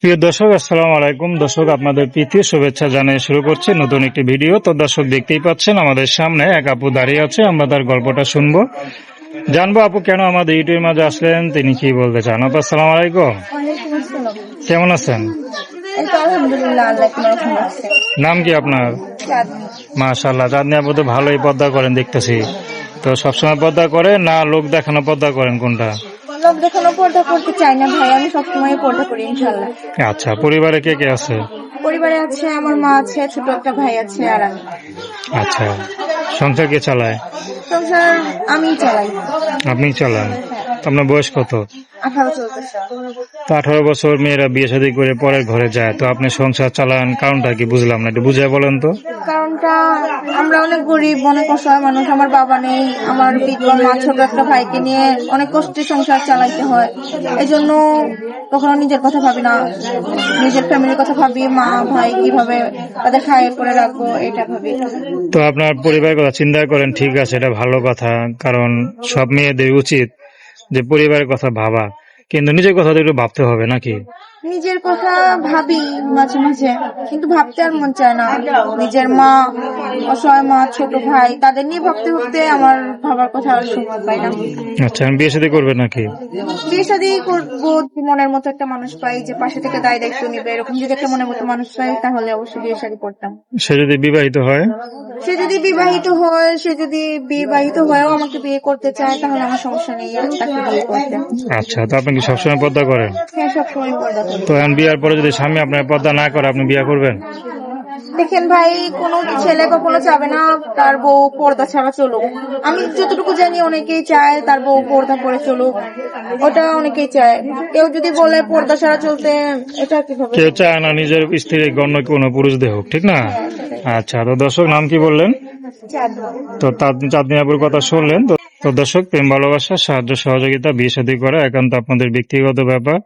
প্রিয় দর্শক, আসসালামু আলাইকুম। দর্শক, আপনাদের প্রীতি শুভেচ্ছা জানিয়ে শুরু করছে নতুন একটি ভিডিও। তো দর্শক, দেখতেই পাচ্ছেন আমাদের সামনে এক আপু দাঁড়িয়ে আছে। আমরা তার গল্পটা শুনবো, জানবো আপু কেন আমাদের ইউটিউবের মাঝে আসলেন, তিনি কি বলতে চান। আপু, আসসালামু আলাইকুম। ওয়ালাইকুম আসসালাম। কেমন আছেন? এই তো আলহামদুলিল্লাহ, আল্লাহ কোনো রকম রাখছে। নাম কি আপনার? চাঁদনি। মাশাআল্লাহ, চাঁদনি আপু তো ভালোই পর্দা করেন দেখতেছি। তো সবসময় পর্দা করেন না লোক দেখানো পর্দা করেন, কোনটা? লোক দেখানো পর্দা করতে চাই না ভাই, আমি সবসময় পর্দা করি ইনশাল্লাহ। আচ্ছা, পরিবারে কে কে আছে? পরিবারে আছে আমার মা আছে, ছোট একটা ভাই আছে আর আমি। আচ্ছা, সংসার কে চালায়? সংসার আমিই চালাই। আপনি চালান? তো আপনার বয়স কত? 18 চলতেছে। তো 18 বছর মেয়েরা বিয়ে শাদী করে পরের ঘরে যায়, তো আপনি সংসার চালান, কারণটা কি বুঝলাম না, একটু বুঝায় বলেন তো। কারণটা, আমরা অনেক গরিব, অনেক অসহায় মানুষ। আমার বাবা নেই, আমার বিধবা মা, ছোট একটা ভাইকে নিয়ে অনেক কষ্টে সংসার চালাইতে হয়। এই জন্য কখনো নিজের কথা ভাবি না, নিজের ফ্যামিলির কথা ভাবি। মা ভাই কিভাবে তাদের খাইয়ে পরে রাখবো, এটা ভাবি। তো আপনার পরিবারের কথা চিন্তা করেন, ঠিক আছে, এটা ভালো কথা, কারণ সব মেয়েদের উচিত যে পরিবারের কথা ভাবা, কিন্তু নিজের কথা তো একটু ভাবতে হবে নাকি? নিজের কথা ভাবি মাঝে মাঝে, কিন্তু ভাবতে আর মন চায় না। নিজের মা, অসহায় মা, ছোট ভাই, তাদের নিয়ে ভাবতে ভাবতে আমার ভাবার কথা আর সময় পাই না। আচ্ছা, আমি বিয়ে শাদী করবেন নাকি? বিয়ে শাদী করবো, মনের মতো একটা মানুষ পাই যে পাশে থেকে দায় দায়িত্ব নিবে, এরকম যদি একটা মনের মতো মানুষ পাই তাহলে অবশ্যই বিয়ে শাদী করতাম। সে যদি বিবাহিত হয়? সে যদি বিবাহিত হয়েও আমাকে বিয়ে করতে চায় তাহলে আমার সমস্যা নেই, আমি তাকে বিয়ে করতে। আচ্ছা, তো আপনি কি সবসময় পর্দা করেন? হ্যাঁ, সবসময় পর্দা করি। তো এখন বিয়ার পরে যদি স্বামী আপনার পর্দা না করে, আপনি বিয়ে করবেন? দেখেন ভাই, কোন ছেলে কখনো চাবে না তার বউ পর্দা ছাড়া চলুক। আমি যতটুকু জানি অনেকেই চায় তার বউ পর্দা করে চলুক, ওটা অনেকেই চায়। কেউ যদি বলে পর্দা ছাড়া চলতে, এটা কিভাবে? কেউ চায় না নিজের স্ত্রীর গণ্য কোনো পুরুষ দেহ, ঠিক না? আচ্ছা, তো দর্শক, নাম কি বললেন? তো চাঁদনি আপুর কথা শুনলেন। তো দর্শক, প্রেম ভালোবাসা, সাহায্য সহযোগিতা, বিয়ে শাদী করা একান্ত আপনাদের ব্যক্তিগত ব্যাপার।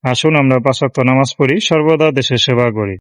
আসুন আমরা 5 ওয়াক্ত নামাজ পড়ি, সর্বদা দেশের সেবা করি।